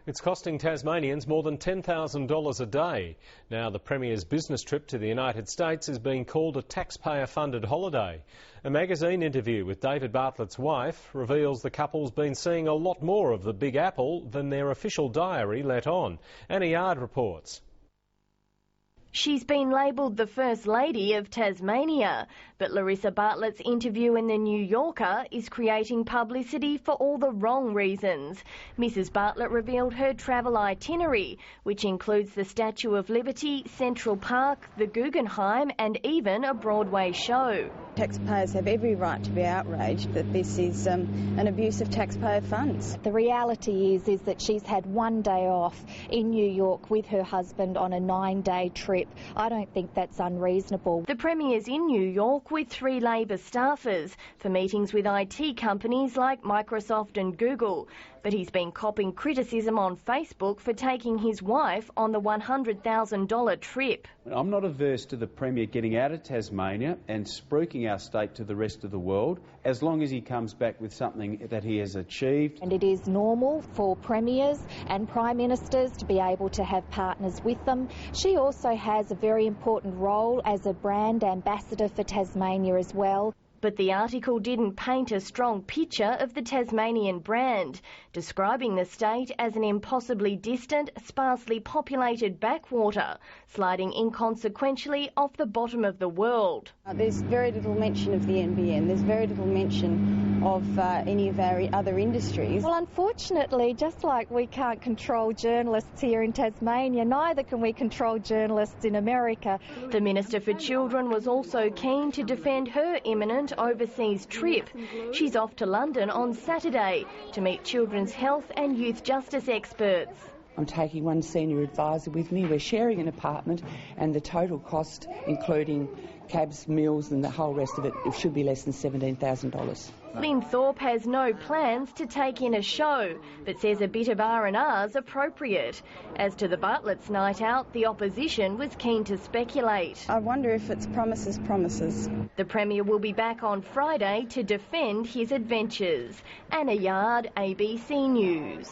It's costing Tasmanians more than $10,000 a day. Now the Premier's business trip to the United States is being called a taxpayer-funded holiday. A magazine interview with David Bartlett's wife reveals the couple's been seeing a lot more of the Big Apple than their official diary let on. Annie Yard reports. She's been labelled the First Lady of Tasmania, but Larissa Bartlett's interview in The New Yorker is creating publicity for all the wrong reasons. Mrs Bartlett revealed her travel itinerary, which includes the Statue of Liberty, Central Park, the Guggenheim and even a Broadway show. Taxpayers have every right to be outraged that this is an abuse of taxpayer funds. The reality is that she's had one day off in New York with her husband on a 9-day trip. I don't think that's unreasonable. The Premier's in New York with 3 Labor staffers for meetings with IT companies like Microsoft and Google. But he's been copping criticism on Facebook for taking his wife on the $100,000 trip. I'm not averse to the Premier getting out of Tasmania and spruiking our state to the rest of the world, as long as he comes back with something that he has achieved. And it is normal for premiers and prime ministers to be able to have partners with them. She also has a very important role as a brand ambassador for Tasmania as well. But the article didn't paint a strong picture of the Tasmanian brand, describing the state as an impossibly distant, sparsely populated backwater, sliding inconsequentially off the bottom of the world. There's very little mention of the NBN, there's very little mention of any of our other industries. Well, unfortunately, just like we can't control journalists here in Tasmania, neither can we control journalists in America. The Minister for Children was also keen to defend her imminent overseas trip. She's off to London on Saturday to meet children's health and youth justice experts. I'm taking one senior advisor with me. We're sharing an apartment and the total cost, including cabs, meals and the whole rest of it, should be less than $17,000. Lynn Thorpe has no plans to take in a show, but says a bit of R&R's appropriate. As to the Bartlett's night out, the opposition was keen to speculate. I wonder if it's promises. The Premier will be back on Friday to defend his adventures. Anna Yard, ABC News.